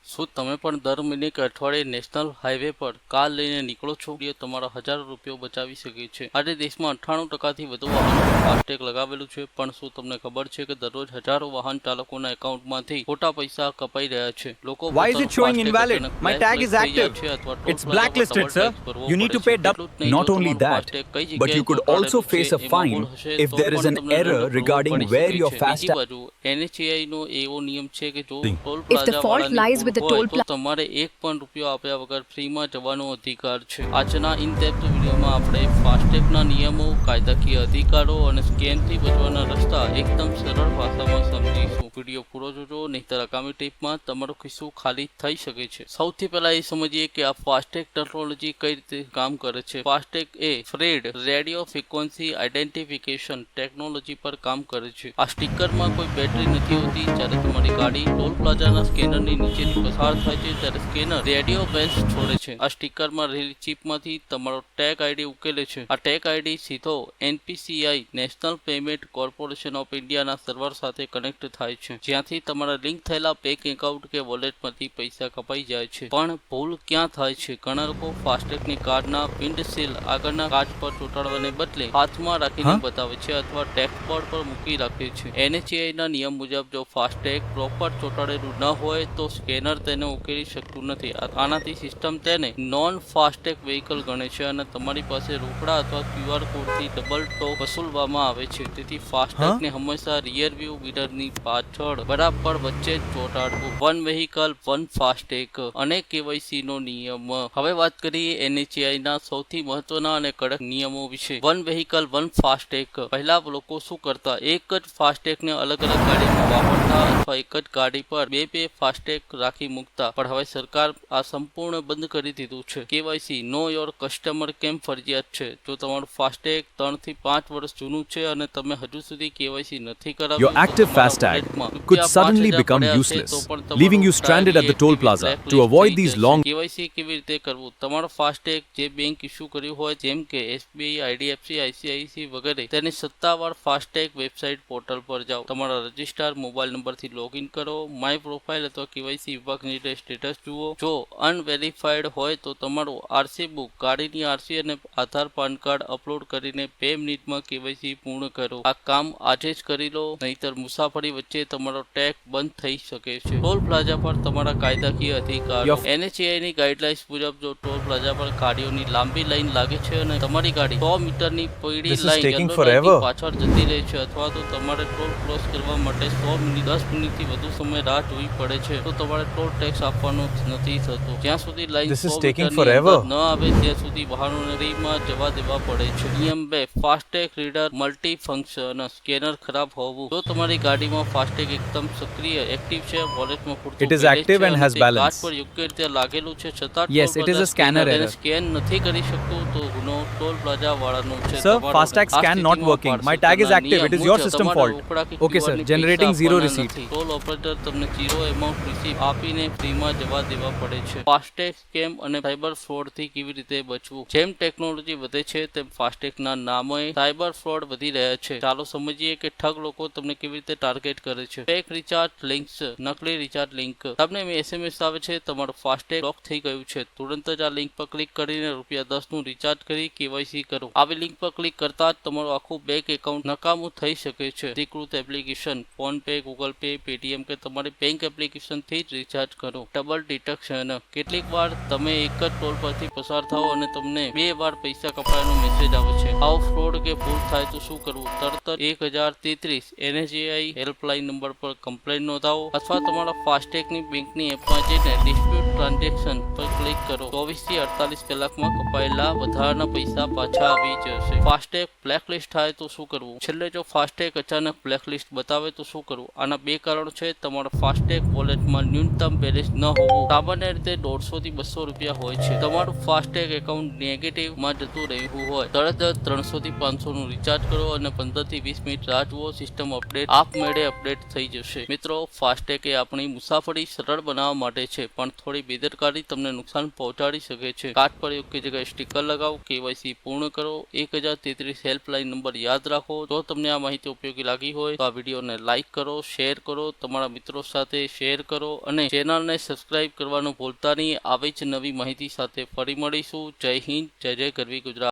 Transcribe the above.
શું તમે પણ દર મહિને કે અઠવાડિયે નેશનલ હાઈવે પર કાર લઈને નીકળો છો? જે તમારા હજારો રૂપિયા બચાવી શકે છે. આજે દેશમાં 98% વધુ વાહનો પર ફાસ્ટેગ લગાવેલું છે, પણ શું તમને ખબર છે કે દરરોજ હજારો વાહન ચાલકોના એકાઉન્ટમાંથી ખોટા પૈસા કપાઈ રહ્યા છે? લોકો Why is it showing invalid? My tag is થઈ જાય active. છે અથવા ટોલ It's પ્લાઝા પર blacklisted, ડબલ sir. ટેક્સ ભરવો You need પડે to pay છે. એટલું જ નહીં, Not જો only તમારું that, ફાસ્ટેગ કઈ but you જગ્યાએ could also ચોંટાડેલું face છે, a એમાં fine ભૂલ હશે if તો there is પણ an તમને error દંડ ભરવો regarding પડી where શકે your છે. fast બીજી બાજુ NHAI નો એવો નિયમ છે કે જો toll If the plaza fault વાળાની lies with ભૂલ the હોય toll તો તમારે એક પણ રૂપિયો આપ્યા વગર ફ્રીમાં જવાનો અધિકાર છે. આજના ઇન ડેપ્થ વિડીયોમાં આપણે ફાસ્ટેગના નિયમો, કાયદાકીય અધિકારો અને સ્કેમથી બચવાના રસ્તા એકદમ સરળ ભાષામાં સમજીશું. વિડીયો પૂરો જોજો, નહીંતર આગામી ટીપમાં તમારું ખિસ્સું ખાલી થઈ શકે છે. સૌથી પહેલા એ સમજીએ કે આ ફાસ્ટેગ ટેકનોલોજી કઈ રીતે કામ કરે છે. ફાસ્ટેગ એ ફ્રેડ રેડિયો ફ્રીક્વન્સી આઇડેન્ટિફિકેશન ટેકનોલોજી પર કામ કરે છે. આ સ્ટીકરમાં કોઈ બેટરી નથી હોતી. જ્યારે તમારી ગાડી ટોલ પ્લાઝાના સ્કેનરની નીચેથી પસાર થાય છે ત્યારે સ્કેનર રેડિયો વેવ્સ છોડે છે. આ સ્ટીકરમાં રહેલી ચિપમાંથી તમારો ટેગ આઈડી ઉકેલે છે. આ ટેગ આઈડી સીધો NPCI national payment corporation of ઇન્ડિયાના સર્વર સાથે કનેક્ટ થાય છે, જ્યાંથી તમારા લિંક થયેલા બેંક એકાઉન્ટ કે વોલેટમાંથી પૈસા કપાઈ જાય છે. પણ ભૂલ ક્યાં થાય છે? ઘણા લોકો ફાસ્ટેગની કાર્ડના વિન્ડશીલ આગળના કાચ પર ચોંટાડવાને બદલે હાથમાં રાખીને બતાવે છે અથવા ડેશબોર્ડ પર મૂકી રાખે છે. NHAI ના નિયમ મુજબ જો ફાસ્ટેગ પ્રોપર ચોંટાડેલું ન હોય તો સ્કેનર તેને ઉકેલી શકતું નથી. આનાથી સિસ્ટમ તેને નોન ફાસ્ટેગ વ્હીકલ ગણે છે અને તમારી પાસે રોકડા અથવા QR કોડથી ડબલ ટોલ વસૂલવામાં આવે છે. તેથી ફાસ્ટેગને હંમેશા રિયર વ્યૂ મિરરની પાછળ બરાબર વચ્ચે જ ચોંટાડવું. વન વ્હીકલ વન ફાસ્ટેગ અને KYC નો નિયમ. હવે વાત કરીએ NHAI ના સૌથી મહત્વના અને કડક નિયમો વિશે. One vehicle one FASTag. પહેલા લોકો શું કરતા? એક જ ફાસ્ટેગને અલગ અલગ ગાડીમાં વાપરતા અથવા એક જ ગાડી પર બે ફાસ્ટેગ રાખી મૂકતા. પણ હવે સરકાર આ સંપૂર્ણ બંધ કરી દીધું છે. KYC નો યોર કસ્ટમર કેમ ફરજિયાત છે. જો તમારું ફાસ્ટેગ 3 થી 5 વર્ષ જૂનું છે અને તમે હજુ સુધી KYC નથી કરાવ્યું, Your active FASTag could suddenly become useless, leaving you stranded at the toll plaza. To avoid these long KYC કેવી રીતે કરવું? તમારો ફાસ્ટેગ જે બેંક ઇસ્યુ કર્યું હોય, જેમ કે SBI, IDFC, ICICI વગેરે, તેની સત્તાવાર ફાસ્ટેગ વેબસાઇટ પોર્ટલ પર જાઓ. તમારા રજિસ્ટર મોબાઈલ નંબરથી લોગિન કરો. માય પ્રોફાઇલ અથવા KYC વિભાગની સ્ટેટસ જુઓ. જો અનવેરીફાઈડ હોય તો તમારું RC બુક, ગાડીની RC અને આધાર પાન કાર્ડ અપલોડ કરીને 2 મિનિટમાં KYC પૂર્ણ કરો. આ કામ આજે જ કરી લો, નહીતર મુસાફરી વચ્ચે તમારો ટેગ બંધ થઈ શકે છે. ટોલ પ્લાઝા પર તમારા કાયદાકીય અધિકારો. NHAI ની ગાઈડલાઇન્સ મુજબ જો ટોલ પ્લાઝા પર ગાડીઓની લાંબી લાઈન લાગે છે અને તમારી ગાડી 100 મીટરની પીળી લાઈન પાછળ જતી રહે છે અથવા તો તમારે ટોલ ક્રોસ કરવા માટે 10 મિનિટથી વધુ સમય રાહ જોવી પડે છે, તો તમારે ટોલ ટેક્સ આપવાનો નથી થતો. જ્યાં સુધી લાઈન 100 મીટરની અંદર ન આવે ત્યાં સુધી વાહનોને ફ્રીમાં જવા દેવા પડે છે. નિયમ 2, FASTag reader multi function. Scanner ખરાબ હોવું. જો તમારી ગાડીમાં ફાસ્ટેગ એકદમ સક્રિય એક્ટિવ છે, વોલેટમાં પૂરતું It is active and has balance. કાચ પર યોગ્ય રીતે લાગેલું છે, છતાં Yes, it is a scanner error. Scan નથી કરી શકતું, તો ગુનો ટોલ પ્લાઝા વાળાનો છે. Sir, FASTag scan not working. My tag is active. It is your system fault. Okay, sir. Generating zero receipt. Toll operator તમને 0 એમાઉન્ટ રિસીપ આપીને ફ્રીમાં જવા દેવા પડે છે. ફાસ્ટેગ સ્કેમ અને સાયબર ફ્રોડથી કેવી રીતે બચવું? જેમ ટેકનોલોજી વધે છે તેમ ફાસ્ટેગના નામે સાયબર ફ્રોડ વધી રહ્યા છે. ચાલો સમજીએ કે ઠગ લોકો તમને કેવી રીતે ટાર્ગેટ કરે છે. ફેક રિચાર્જ લિંક્સ, નકલી રિચાર્જ લિંક. તમને SMS આવે છે, તમારું ફાસ્ટેગ બ્લોક થઈ ગયું છે. તુરંત જ આ લિંક પર ક્લિક કરીને ₹10 નું રિચાર્જ કરી KYC કરો. આવી લિંક પર ક્લિક કરતા જ તમારું આખું બેંક એકાઉન્ટ નકામું થઈ શકે છે. અધિકૃત application phone pay, Google pay, Paytm કે તમારી બેંક એપ્લિકેશનથી જ રિચાર્જ કરો. Double detection. કેટલીક વાર તમે એક જ ટોલ પરથી પસાર થાઓ અને તમને 2 વાર પૈસા કપાયાનો મેસેજ આવે છે. આવો ફ્રોડ કે ભૂલ થાય તો શું કરવું? તરત 1033 NHAI હેલ્પલાઇન નંબર પર કમ્પ્લેન નોંધાવો અથવા તમારા ફાસ્ટેગની બેંકની એપમાં જઈને ડિસ્પ્યુટ ટ્રાન્ઝેક્શન પર ક્લિક કરો. 24 થી 48 કલાકમાં કપાયેલા વધારાના પૈસા પાછા આવી જશે. ફાસ્ટેગ બ્લેકલિસ્ટ થાય તો શું કરવું? છેલ્લે જો ફાસ્ટેગ અચાનક બ્લેકલિસ્ટ બતાવે તો શું કરવું? આના 2 કારણો છે. તમારા ફાસ્ટેગ વોલેટમાં ન્યૂનતમ બેલેન્સ ન હોવું. સામાન્ય રીતે 150 થી 200 રૂપિયા હોય છે. તમારું ફાસ્ટેગ એકાઉન્ટ નેગેટિવમાં જતું રહેવું હોય, તરત જ 300 થી 500 નું રિચાર્જ કરો અને 15 થી 20 મિનિટ રાહ જુઓ. સિસ્ટમ આપમેળે અપડેટ થઈ જશે. મિત્રો, ફાસ્ટેગ એ આપણી મુસાફરી સરળ બનાવવા માટે છે, પણ થોડી બેદરકારી તમને નુકસાન પહોંચાડી શકે છે. કાર્ડ પર યોગ્ય જગ્યાએ સ્ટીકર લગાવો. KYC પૂર્ણ કરો. 1033 હેલ્પલાઇન નંબર યાદ રાખો. જો તમને આ માહિતી ઉપયોગી લાગી હોય તો આ વિડીયોને લાઇક કરો, શેર કરો, તમારા મિત્રો સાથે શેર કરો અને ચેનલને સબસ્ક્રાઇબ કરવાનું ભૂલતા નહીં. આવી જ નવી માહિતી સાથે ફરી મળીશું. જય હિન્દ, જય જય ગરવી ગુજરાત.